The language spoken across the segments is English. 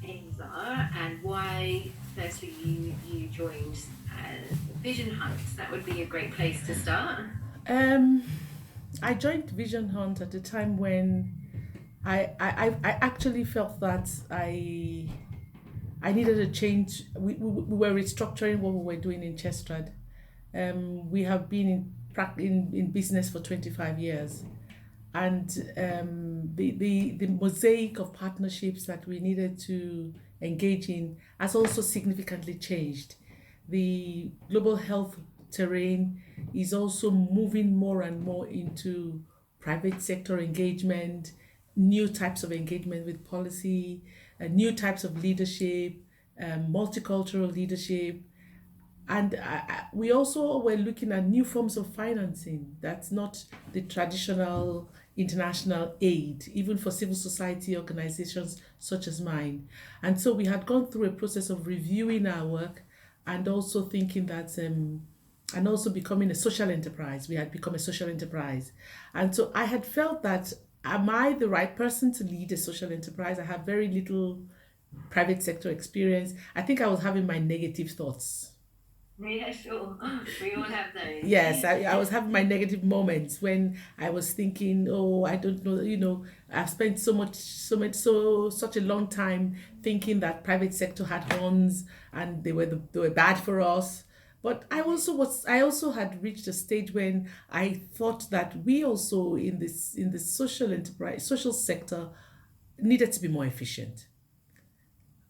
aims are and why, firstly, you joined Vision Hunt. That would be a great place to start. Um, I joined Vision Hunt at a time when I actually felt that I needed a change. We were restructuring what we were doing in Chestrad. We have been in business for 25 years, and the mosaic of partnerships that we needed to engage in has also significantly changed. The global health terrain is also moving more and more into private sector engagement, new types of engagement with policy, new types of leadership, multicultural leadership, and we also were looking at new forms of financing that's not the traditional international aid, even for civil society organizations such as mine. And so we had gone through a process of reviewing our work and also thinking that, and also becoming a social enterprise. We had become a social enterprise. And so I had felt that, am I the right person to lead a social enterprise? I have very little private sector experience. I think I was having my negative thoughts. Yeah, sure. We all have those. Yes, I was having my negative moments when I was thinking, oh, I don't know, I've spent such a long time thinking that private sector had horns and they were bad for us. But I also had reached a stage when I thought that we also in the social enterprise, social sector needed to be more efficient.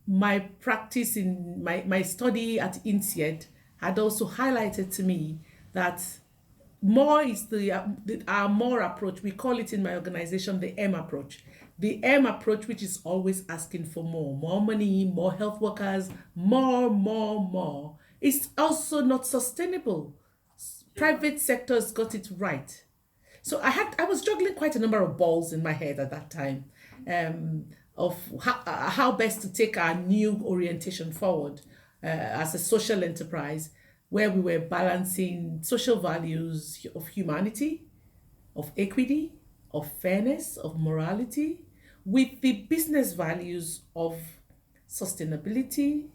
My practice in my study at INSEAD had also highlighted to me that more is our more approach. We call it in my organization the M approach. The M approach, which is always asking for more money, more health workers, more, is also not sustainable. Sure. Private sectors got it right. So I was juggling quite a number of balls in my head at that time, of how best to take our new orientation forward as a social enterprise, where we were balancing social values of humanity, of equity, of fairness, of morality, with the business values of sustainability,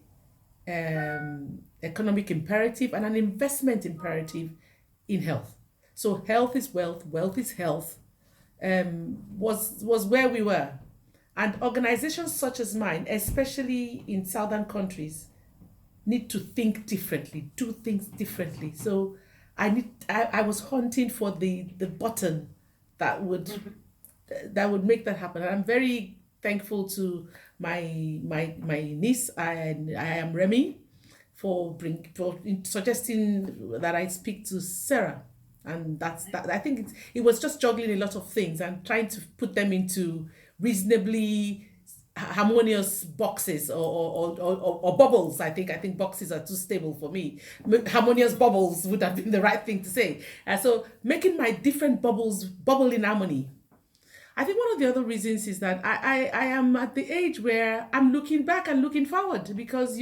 economic imperative, and an investment imperative in health. So health is wealth, wealth is health, was where we were. And organizations such as mine, especially in southern countries, need to think differently, do things differently. So I was hunting for the button that would make that happen. And I'm very thankful to my niece, and I am Remy, for suggesting that I speak to Sarah. And that's that. I think it was just juggling a lot of things and trying to put them into reasonably harmonious boxes, or bubbles. I think boxes are too stable for me. Harmonious bubbles would have been the right thing to say. And so making my different bubbles bubble in harmony. I think one of the other reasons is that I am at the age where I'm looking back and looking forward, because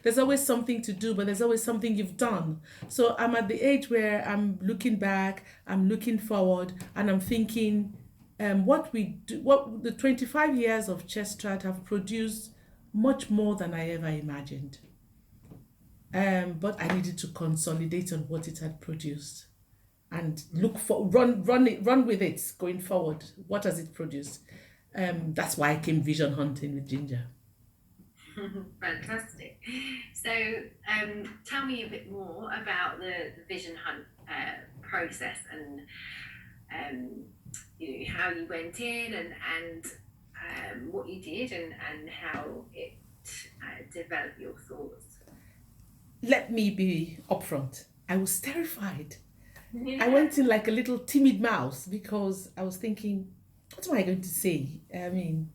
there's always something to do, but there's always something you've done. So I'm at the age where I'm looking back, I'm looking forward, and I'm thinking, what the 25 years of Chestrat have produced much more than I ever imagined. But I needed to consolidate on what it had produced and look for run with it going forward. What has it produced? That's why I came vision hunting with Ginger. Fantastic. So, tell me a bit more about the Vision Hunt process and how you went in and what you did and how it developed your thoughts. Let me be upfront. I was terrified. I Yeah. went in like a little timid mouse because I was thinking, what am I going to say? I mean,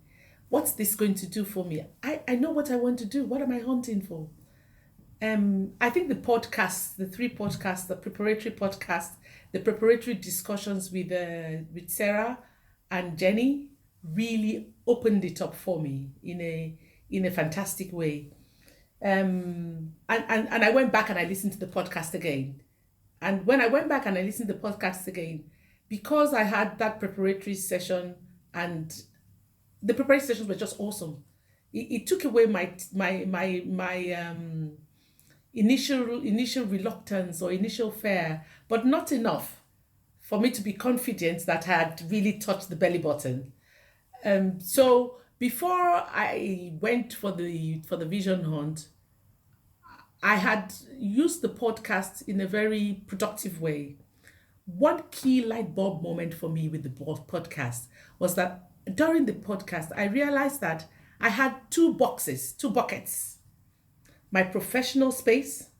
what's this going to do for me? I know what I want to do. What am I hunting for? I think the podcasts, the three podcasts, the preparatory podcast, the preparatory discussions with Sarah and Jenny really opened it up for me in a fantastic way. And I went back and I listened to the podcast again. And when I went back and I listened to the podcast again, because I had that preparatory session, and the preparatory sessions were just awesome. it took away my initial reluctance or initial fear, but not enough for me to be confident that I had really touched the belly button. So before I went for the vision hunt, I had used the podcast in a very productive way. One key light bulb moment for me with the podcast was that during the podcast, I realized that I had two boxes, two buckets: my professional space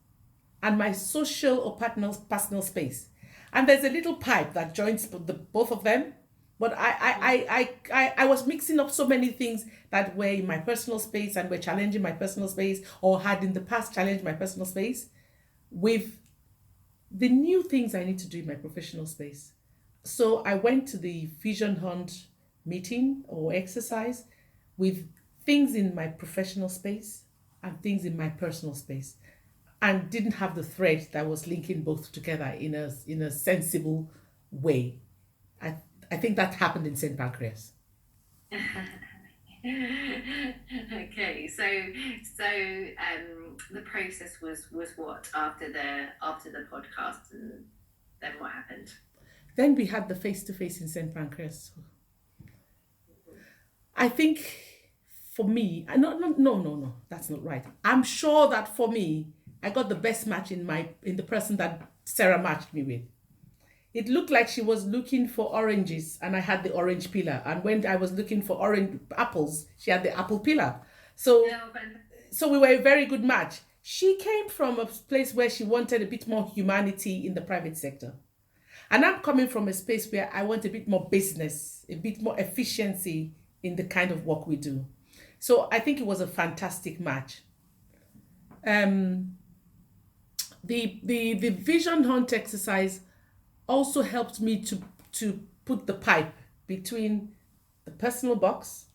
and my social or personal space. And there's a little pipe that joins both of them. But I was mixing up so many things that were in my personal space and were challenging my personal space, or had in the past challenged my personal space, with the new things I need to do in my professional space. So I went to the Vision Hunt meeting or exercise with things in my professional space and things in my personal space, and didn't have the thread that was linking both together in a sensible way. I I think that happened in St. Pancras. Okay, the process was what after the podcast, and then what happened? Then we had the face to face in St. Pancras. I think for me, no, that's not right. I'm sure that for me, I got the best match in the person that Sarah matched me with. It looked like she was looking for oranges and I had the orange peeler. And when I was looking for orange apples, she had the apple peeler. So we were a very good match. She came from a place where she wanted a bit more humanity in the private sector. And I'm coming from a space where I want a bit more business, a bit more efficiency in the kind of work we do. So I think it was a fantastic match. The vision hunt exercise also helped me to put the pipe between the personal box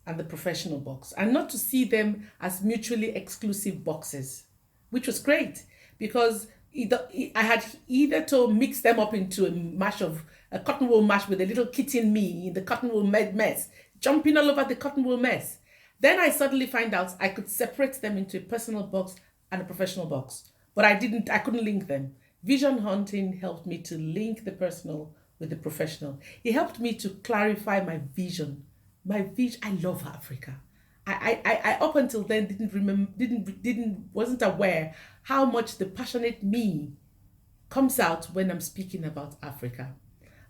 and the professional box, and not to see them as mutually exclusive boxes, which was great because I had either to mix them up into a cotton wool mash with a little kitten me in the cotton wool mess, jumping all over the cotton wool mess. Then I suddenly find out I could separate them into a personal box and a professional box, but I couldn't link them. Vision hunting helped me to link the personal with the professional. It helped me to clarify my vision. I love Africa. I up until then wasn't aware how much the passionate me comes out when I'm speaking about Africa,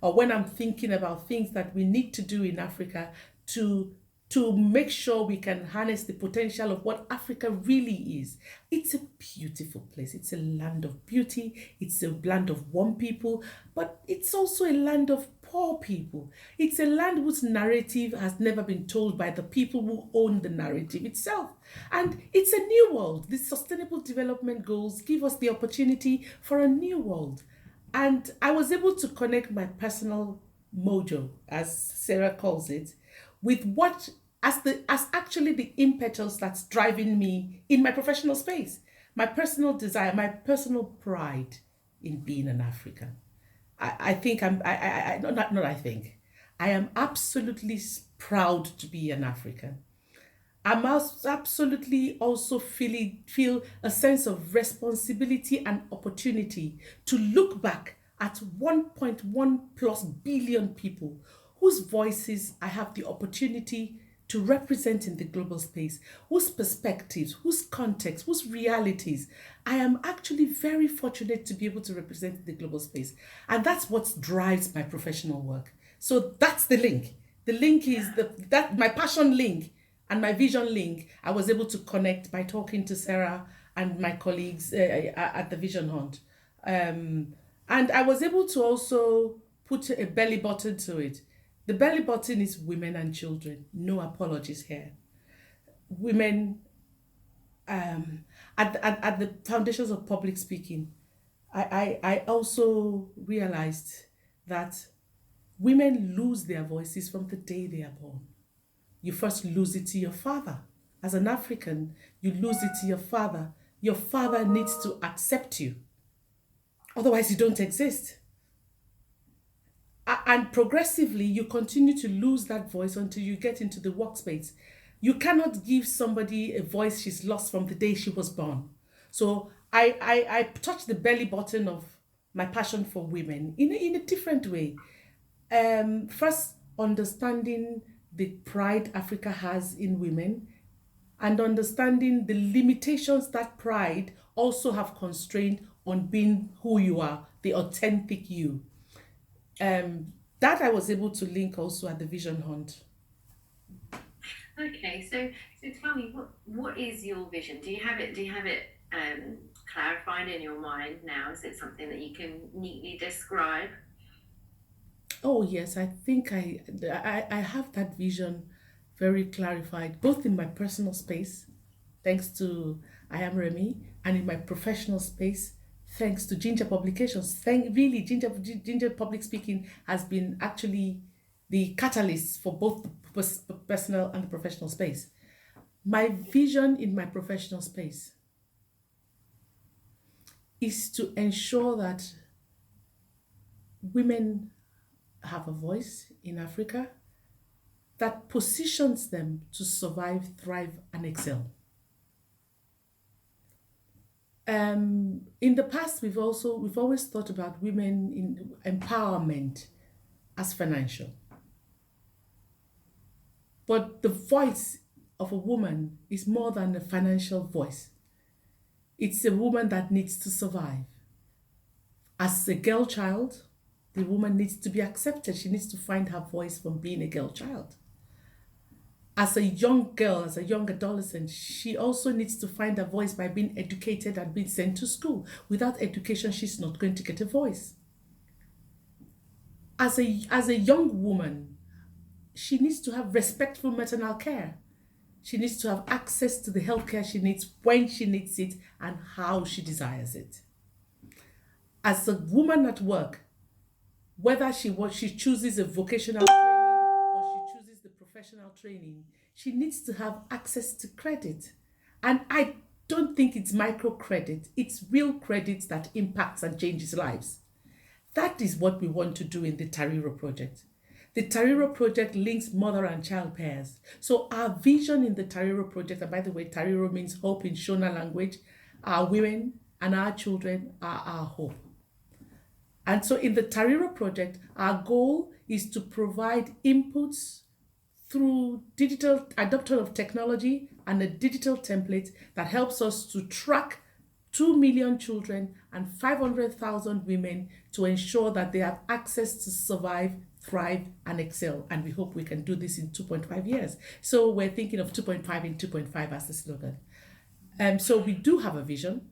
or when I'm thinking about things that we need to do in Africa to make sure we can harness the potential of what Africa really is. It's a beautiful place. It's a land of beauty. It's a land of warm people, but it's also a land of poor people. It's a land whose narrative has never been told by the people who own the narrative itself. And it's a new world. The Sustainable Development Goals give us the opportunity for a new world. And I was able to connect my personal mojo, as Sarah calls it, with what as actually the impetus that's driving me in my professional space, my personal desire, my personal pride in being an African. I think I am absolutely proud to be an African. I'm absolutely also feel a sense of responsibility and opportunity to look back at 1.1 plus billion people whose voices I have the opportunity to represent in the global space, whose perspectives, whose context, whose realities I am actually very fortunate to be able to represent in the global space. And that's what drives my professional work. So that's the link. The link is that my passion link and my vision link. I was able to connect by talking to Sarah and my colleagues at the Vision Hunt. And I was able to also put a belly button to it. The belly button is women and children. No apologies here. Women, at the foundations of public speaking, I also realized that women lose their voices from the day they are born. You first lose it to your father. As an African, you lose it to your father. Your father needs to accept you. Otherwise, you don't exist. And progressively, you continue to lose that voice until you get into the workspace. You cannot give somebody a voice she's lost from the day she was born. So I touch the belly button of my passion for women in a different way. First, understanding the pride Africa has in women, and understanding the limitations that pride also have constrained on being who you are, the authentic you. That I was able to link also at the Vision Hunt. Okay, so tell me, what is your vision? Do you have it clarified in your mind now? Is it something that you can neatly describe? Oh yes, I think I have that vision very clarified, both in my personal space, thanks to I am Remy, and in my professional space, thanks to Ginger Publications. Ginger Public Speaking has been actually the catalyst for both the personal and the professional space. My vision in my professional space is to ensure that women have a voice in Africa that positions them to survive, thrive, and excel. In the past, we've always thought about women in empowerment as financial, but the voice of a woman is more than a financial voice. It's a woman that needs to survive. As a girl child, the woman needs to be accepted. She needs to find her voice from being a girl child. As a young girl, as a young adolescent, she also needs to find a voice by being educated and being sent to school. Without education, she's not going to get a voice. As a young woman, she needs to have respectful maternal care. She needs to have access to the healthcare she needs when she needs it and how she desires it. As a woman at work, whether she chooses a vocational training or she chooses the professional training, she needs to have access to credit. And I don't think it's microcredit, it's real credit that impacts and changes lives. That is what we want to do in the Tariro project. The Tariro project links mother and child pairs. So our vision in the Tariro project, and by the way, Tariro means hope in Shona language, our women and our children are our hope. And so in the Tariro project, our goal is to provide inputs through digital adoption of technology and a digital template that helps us to track 2 million children and 500,000 women to ensure that they have access to survive, thrive, and excel. And we hope we can do this in 2.5 years. So we're thinking of 2.5 in 2.5 as the slogan. So we do have a vision.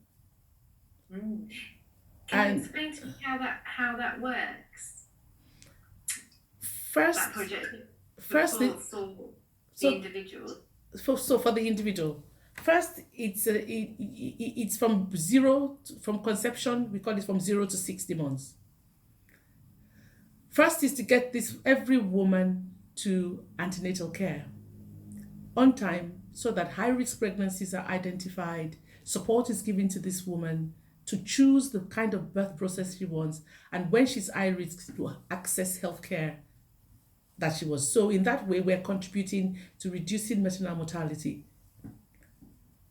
Can you explain to me how that works? First, that project for the individual. So for the individual, first it's from conception. We call it from 0 to 60 months. First is to get every woman to antenatal care on time so that high risk pregnancies are identified. Support is given to this woman to choose the kind of birth process she wants, and when she's high risk, to access healthcare that she was. So in that way, we're contributing to reducing maternal mortality.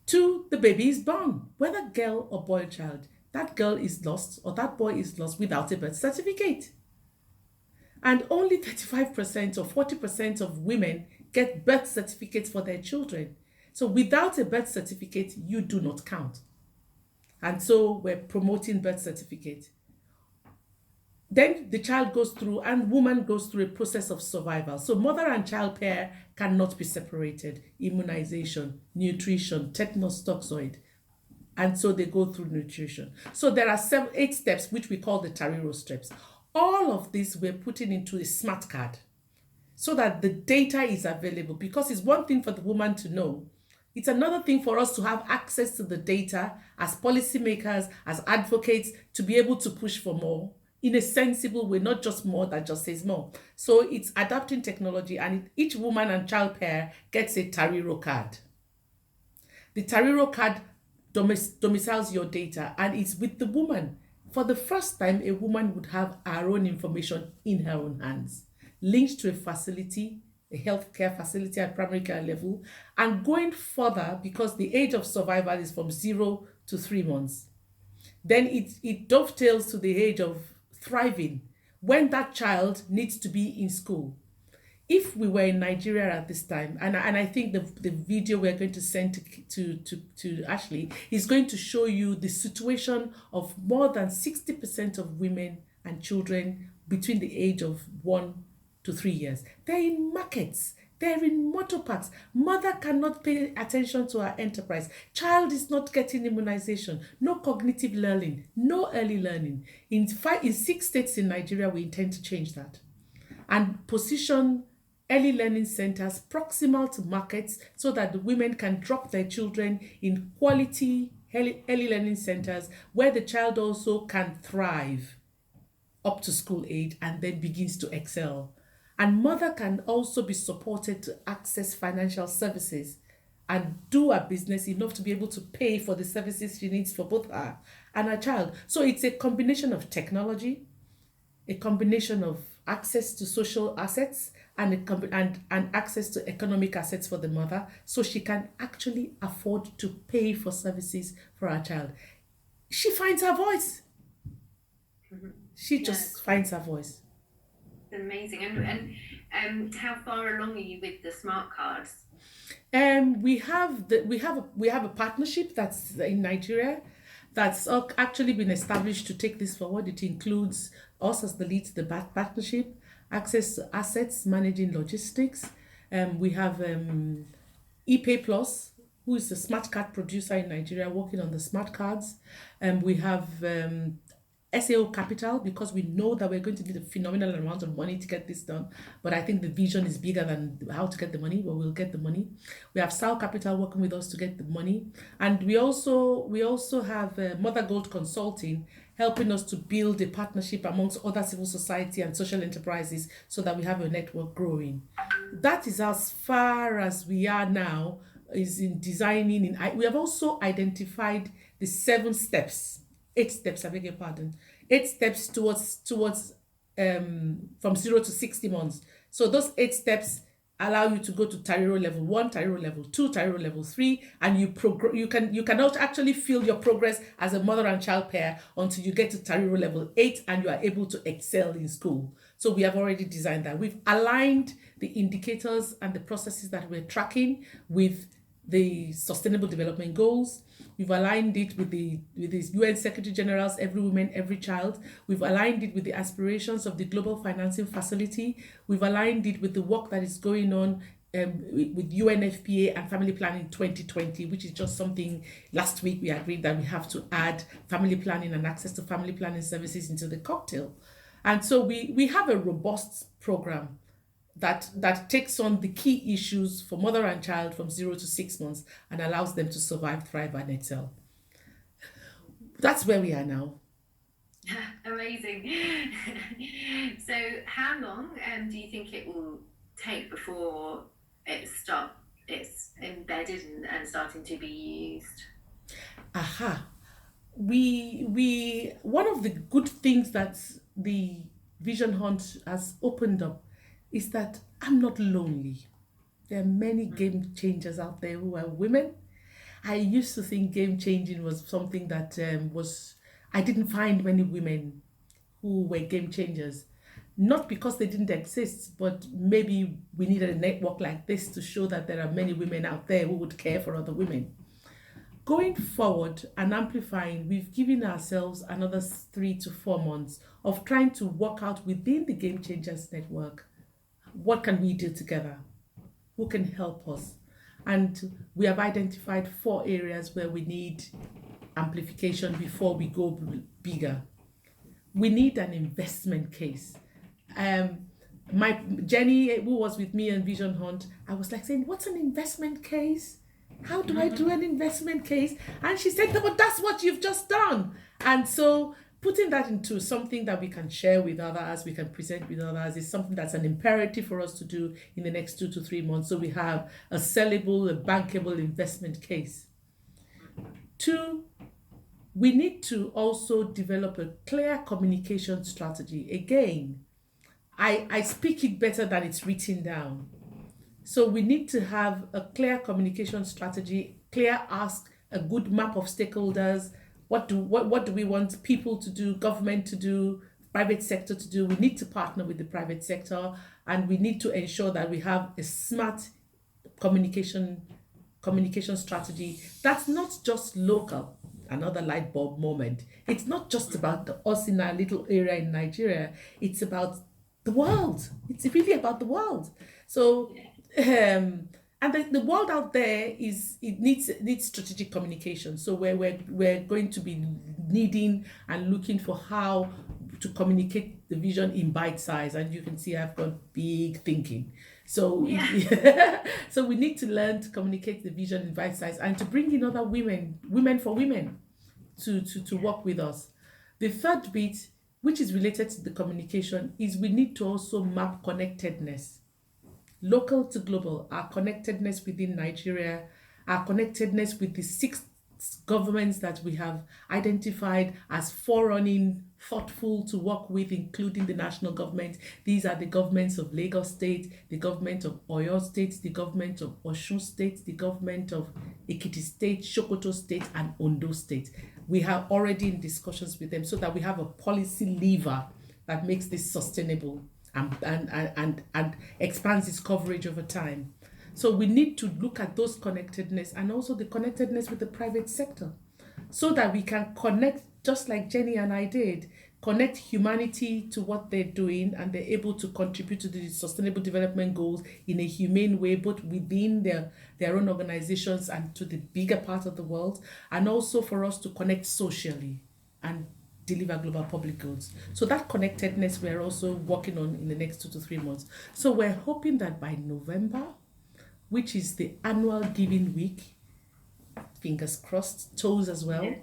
2, the baby is born, whether girl or boy child. That girl is lost or that boy is lost without a birth certificate. And only 35% or 40% of women get birth certificates for their children. So without a birth certificate, you do not count. And so we're promoting birth certificate. Then the child goes through and woman goes through a process of survival. So mother and child pair cannot be separated. Immunization, nutrition, tetanus toxoid. And so they go through nutrition. So there are 8 steps, which we call the Tariro steps. All of this we're putting into a smart card so that the data is available, because it's one thing for the woman to know. It's another thing for us to have access to the data as policymakers, as advocates, to be able to push for more in a sensible way, not just more that just says more. So it's adapting technology, and each woman and child pair gets a Tariro card. The Tariro card domiciles your data, and it's with the woman. For the first time, a woman would have her own information in her own hands, linked to a facility a healthcare facility at primary care level, and going further because the age of survival is from 0 to 3 months. Then it dovetails to the age of thriving when that child needs to be in school. If we were in Nigeria at this time, and I think the video we're going to send to Ashley is going to show you the situation of more than 60% of women and children between the age of 1 to 3 years. They're in markets. They're in motor parks. Mother cannot pay attention to her enterprise. Child is not getting immunization. No cognitive learning. No early learning. In 6 states in Nigeria, we intend to change that and position early learning centers proximal to markets so that the women can drop their children in quality early learning centers where the child also can thrive up to school age and then begins to excel. And mother can also be supported to access financial services and do a business enough to be able to pay for the services she needs for both her and her child. So it's a combination of technology, a combination of access to social assets, and access to economic assets for the mother so she can actually afford to pay for services for her child. She finds her voice. She just finds her voice. Amazing. And how far along are you with the smart cards? We have a partnership that's in Nigeria that's actually been established to take this forward. It includes us as the lead to the partnership, access to assets, managing logistics. We have Skpe Plus, who is a smart card producer in Nigeria, working on the smart cards. We have SAO Capital, because we know that we're going to need a phenomenal amount of money to get this done. But I think the vision is bigger than how to get the money, but we'll get the money. We have SAO Capital working with us to get the money. And we also have Mother Gold Consulting helping us to build a partnership amongst other civil society and social enterprises so that we have a network growing. That is as far as we are now, is in designing. We have also identified the 7 steps. 8 steps, I beg your pardon. 8 steps towards from 0 to 60 months. So those 8 steps allow you to go to Tariro level 1, Tariro level 2, Tariro level 3, and you cannot actually feel your progress as a mother and child pair until you get to Tariro level 8 and you are able to excel in school. So we have already designed that. We've aligned the indicators and the processes that we're tracking with the Sustainable Development Goals. We've aligned it with the UN Secretary General's Every Woman, Every Child. We've aligned it with the aspirations of the Global Financing Facility. We've aligned it with the work that is going on with UNFPA and Family Planning 2020, which is just something last week we agreed that we have to add family planning and access to family planning services into the cocktail. And so we have a robust program that takes on the key issues for mother and child from 0 to 6 months and allows them to survive, thrive, and excel. That's where we are now. Amazing. So how long do you think it will take before it's embedded and starting to be used? We one of the good things that the Vision Hunt has opened up is that I'm not lonely. There are many game changers out there who are women. I used to think game changing was something that I didn't find many women who were game changers. Not because they didn't exist, but maybe we needed a network like this to show that there are many women out there who would care for other women. Going forward and amplifying, we've given ourselves another 3 to 4 months of trying to work out within the Game Changers Network, what can we do together? Who can help us? And we have identified 4 areas where we need amplification before we go bigger. We need an investment case. My Jenny, who was with me on Vision Hunt, I was like saying, what's an investment case? How do I do an investment case? And she said, no, but that's what you've just done. And so putting that into something that we can share with others, we can present with others, is something that's an imperative for us to do in the next 2 to 3 months. So we have a sellable, a bankable investment case. 2, we need to also develop a clear communication strategy. Again, I speak it better than it's written down. So we need to have a clear communication strategy, clear ask, a good map of stakeholders. What do we want people to do, government to do, private sector to do? We need to partner with the private sector, and we need to ensure that we have a smart communication communication strategy that's not just local. Another light bulb moment. It's not just about us in our little area in Nigeria. It's about the world. It's really about the world. So, and the world out there is it needs strategic communication. So we're going to be needing and looking for how to communicate the vision in bite size. And you can see I've got big thinking. So Yeah. so we need to learn to communicate the vision in bite size and to bring in other women for women to Yeah. work with us. The third bit, which is related to the communication, is we need to also map connectedness, local to global, our connectedness within Nigeria, our connectedness with the six governments that we have identified as forerunning, thoughtful to work with, including the national government. These are the governments of Lagos State, the government of Oyo State, the government of Osun State, the government of Ekiti State, Sokoto State, and Ondo State. We are already in discussions with them so that we have a policy lever that makes this sustainable and expands its coverage over time. So we need to look at those connectedness and also the connectedness with the private sector so that we can connect, just like Jenny and I did, connect humanity to what they're doing and they're able to contribute to the sustainable development goals in a humane way, both within their own organizations and to the bigger part of the world, and also for us to connect socially and deliver global public goods. So that connectedness we're also working on in the next 2 to 3 months. So we're hoping that by November, which is the annual giving week, fingers crossed, toes as well, Yeah.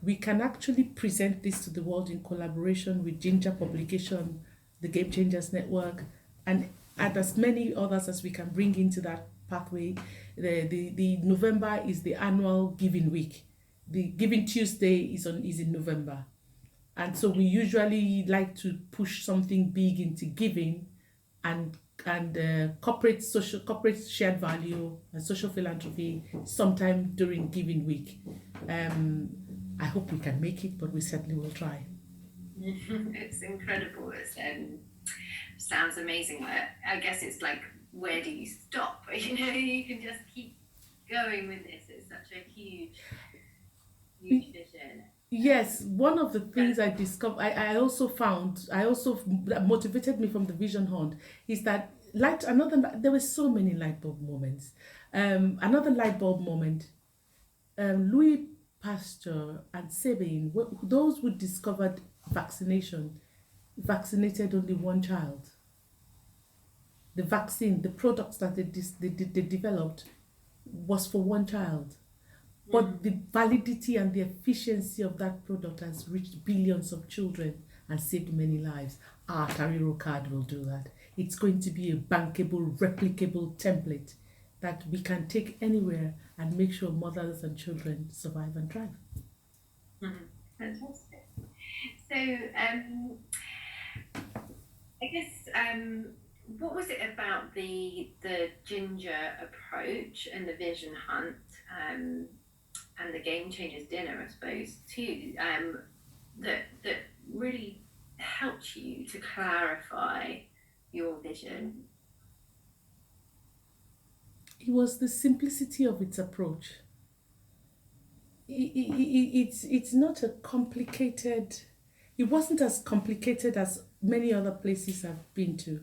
we can actually present this to the world in collaboration with Ginger Publication, the Game Changers Network, and as many others as we can bring into that pathway. The November is the annual giving week. The Giving Tuesday is in November. And so we usually like to push something big into giving and corporate shared value and social philanthropy sometime during giving week. I hope we can make it, but we certainly will try. It's incredible. Sounds amazing. I guess it's like, where do you stop? You can just keep going with this. It's such a huge vision. Yes, one of the things I discovered, I also that motivated me from the vision hunt is that there were so many light bulb moments. Another light bulb moment, Louis Pasteur and Sabine, those who discovered vaccination, vaccinated only one child. The vaccine, the products that they developed was for one child. But the validity and the efficiency of that product has reached billions of children and saved many lives. Our Tariro card will do that. It's going to be a bankable, replicable template that we can take anywhere and make sure mothers and children survive and thrive. Fantastic. So, I guess, what was it about the ginger approach and the vision hunt, and the Game Changers dinner, I suppose, too, that really helped you to clarify your vision? It was the simplicity of its approach. It's not a complicated. It wasn't as complicated as many other places I've been to.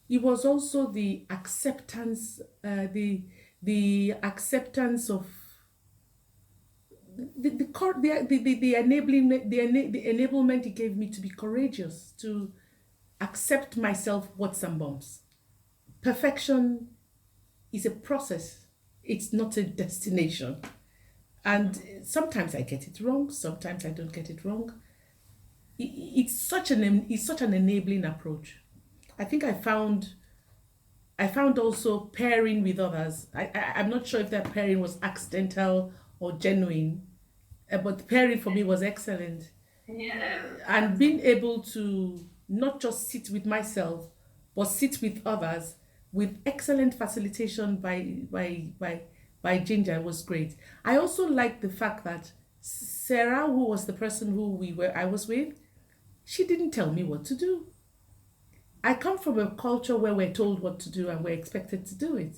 It was also the acceptance, the acceptance of the enablement it gave me to be courageous, to accept myself, what's and bumps. Perfection is a process, it's not a destination. And sometimes I get it wrong, sometimes I don't get it wrong. It's such an enabling approach. I think I found also pairing with others. I'm not sure if that pairing was accidental or genuine, but pairing for me was excellent. Yeah. And being able to not just sit with myself, but sit with others with excellent facilitation by Ginger. It was great. I also liked the fact that Sarah, who was the person I was with, she didn't tell me what to do. I come from a culture where we're told what to do and we're expected to do it.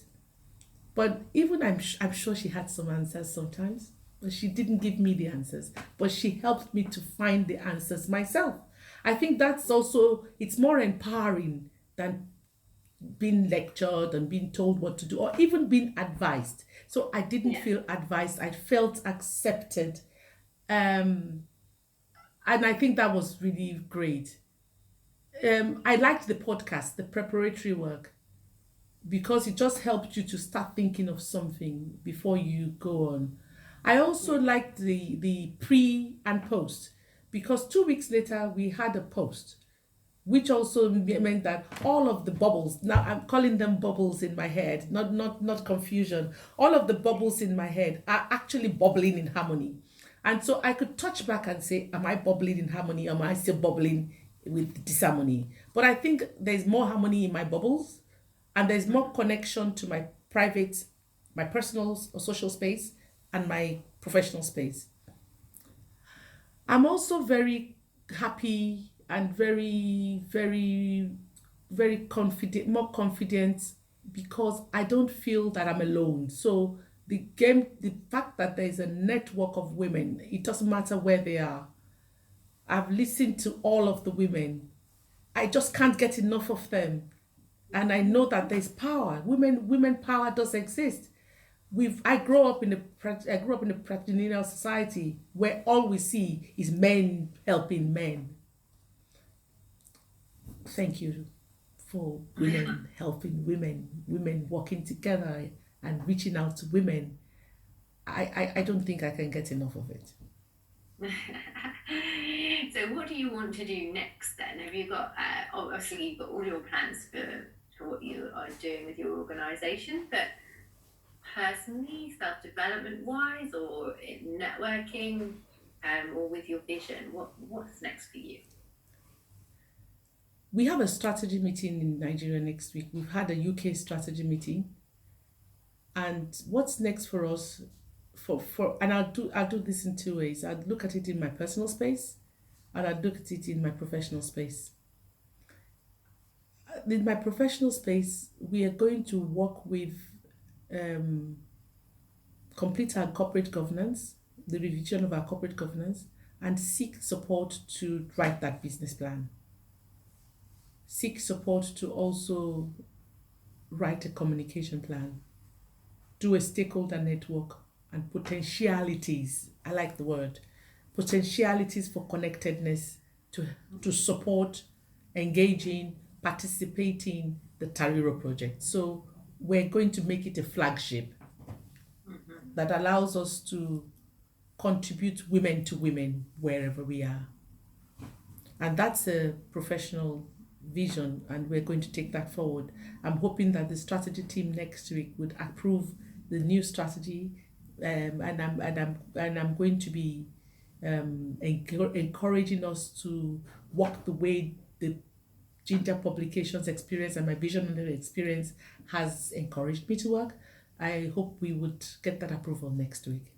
But even I'm sure she had some answers sometimes, but she didn't give me the answers. But she helped me to find the answers myself. I think that's also, it's more empowering than being lectured and being told what to do or even being advised. So I didn't Yeah. feel advised. I felt accepted. Um, and I think that was really great. I liked the podcast, the preparatory work, because it just helped you to start thinking of something before you go on. I also liked the pre and post, because 2 weeks later we had a post, which also meant that all of the bubbles, now I'm calling them bubbles in my head, not confusion. All of the bubbles in my head are actually bubbling in harmony. And so I could touch back and say, am I bubbling in harmony? Am I still bubbling with disharmony? But I think there's more harmony in my bubbles, and there's more connection to my private, my personal or social space, and my professional space. I'm also very happy and very confident, more confident, because I don't feel that I'm alone. So the fact that there is a network of women, it doesn't matter where they are. I've listened to all of the women. I just can't get enough of them. And I know that there's power. Women power does exist. I grew up in a patrilineal society where all we see is men helping men. Thank you for women helping women working together and reaching out to women. I don't think I can get enough of it. So what do you want to do next then? Have you got, obviously you've got all your plans for what you are doing with your organisation, but personally, self-development wise, or in networking, or with your vision, what's next for you? We have a strategy meeting in Nigeria next week. We've had a UK strategy meeting. And what's next for us, for and I'll do this in two ways. I'd look at it in my personal space, and I'd look at it in my professional space. In my professional space, we are going to work with um, complete our corporate governance, the revision of our corporate governance, and seek support to write that business plan. Seek support to also write a communication plan, do a stakeholder network, and potentialities. I like the word potentialities for connectedness to support, engaging, participating the Tariro project. So we're going to make it a flagship that allows us to contribute women to women wherever we are. And that's a professional vision, and we're going to take that forward. I'm hoping that the strategy team next week would approve the new strategy, and I'm going to be encouraging us to work the way the Ginger Publications experience and my visionary experience has encouraged me to work. I hope we would get that approval next week.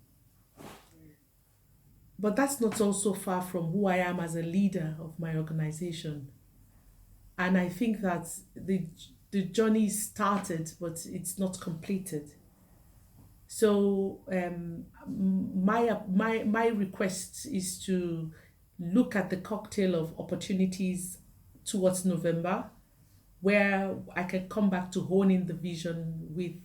But that's not also far from who I am as a leader of my organization. And I think that the journey started, but it's not completed. So my request is to look at the cocktail of opportunities towards November, where I can come back to hone in the vision with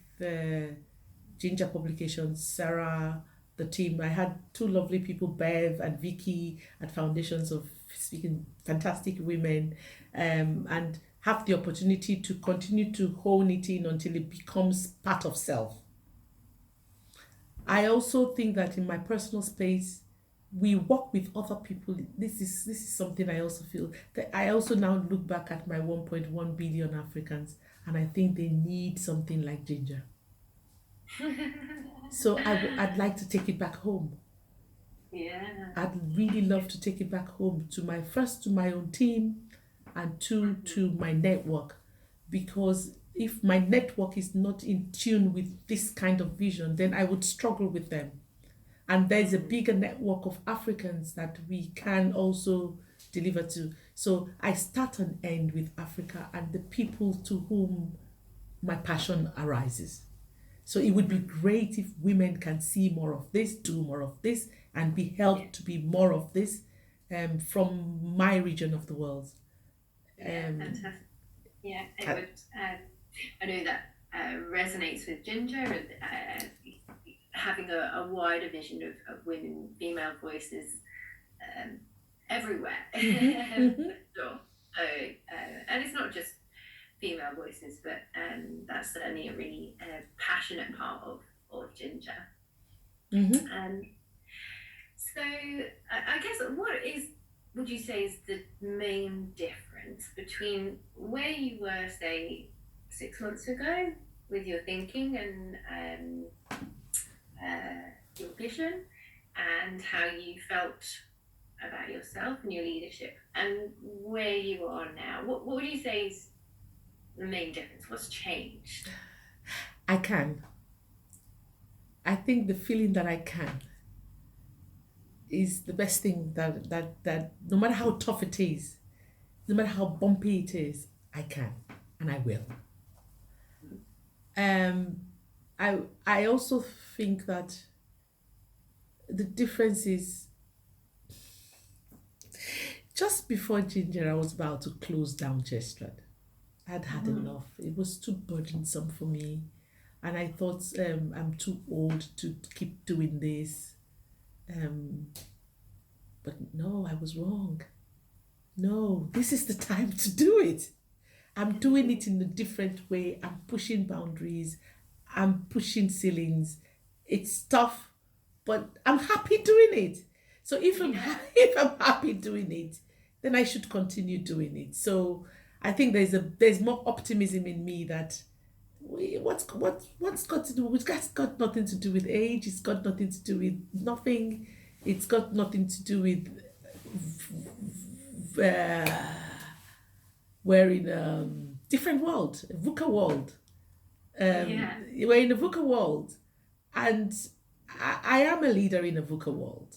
Ginger Publications, Sarah, the team. I had two lovely people, Bev and Vicky, at Foundations of Speaking, fantastic women, and have the opportunity to continue to hone it in until it becomes part of self. I also think that in my personal space, we work with other people. This is something I also feel that I also now look back at my 1.1 billion Africans, and I think they need something like Ginger. So I'd like to take it back home. Yeah. I'd really love to take it back home to my own team, and to my network, because if my network is not in tune with this kind of vision, then I would struggle with them. And there's a bigger network of Africans that we can also deliver to. So I start and end with Africa and the people to whom my passion arises. So it would be great if women can see more of this, do more of this, and be helped to be more of this from my region of the world. Yeah, fantastic. Yeah, it would. I know that resonates with Ginger and having a wider vision of women, female voices everywhere. Sure. So, and it's not just female voices, but that's certainly a really passionate part of Ginger. So I guess would you say is the main difference between where you were, say, 6 months ago with your thinking and your vision and how you felt about yourself and your leadership and where you are now? What would you say is the main difference? What's changed? I think the feeling that I can is the best thing that no matter how tough it is, no matter how bumpy it is, I can and I will. I also think that the difference is just before Ginger, I was about to close down Gestrad. I'd had enough. It was too burdensome for me. And I thought I'm too old to keep doing this. But no, I was wrong. No, this is the time to do it. I'm doing it in a different way. I'm pushing boundaries. I'm pushing ceilings. It's tough, but I'm happy doing it. So if I'm happy doing it, then I should continue doing it. So I think there's more optimism in me that what's got to do? It's got nothing to do with age. It's got nothing to do with nothing. It's got nothing to do with we're in a different world, a VUCA world. We're in a VUCA world, and I am a leader in a VUCA world.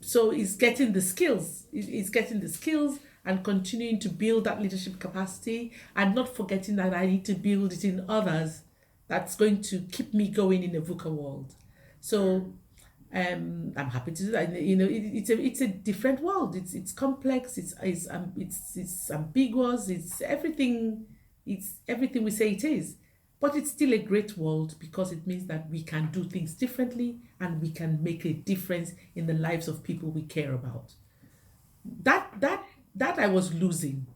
So it's getting the skills. It's getting the skills and continuing to build that leadership capacity and not forgetting that I need to build it in others. That's going to keep me going in a VUCA world. So I'm happy to do that. It's a different world. It's complex. It's ambiguous. It's everything we say it is. But it's still a great world because it means that we can do things differently and we can make a difference in the lives of people we care about. That I was losing.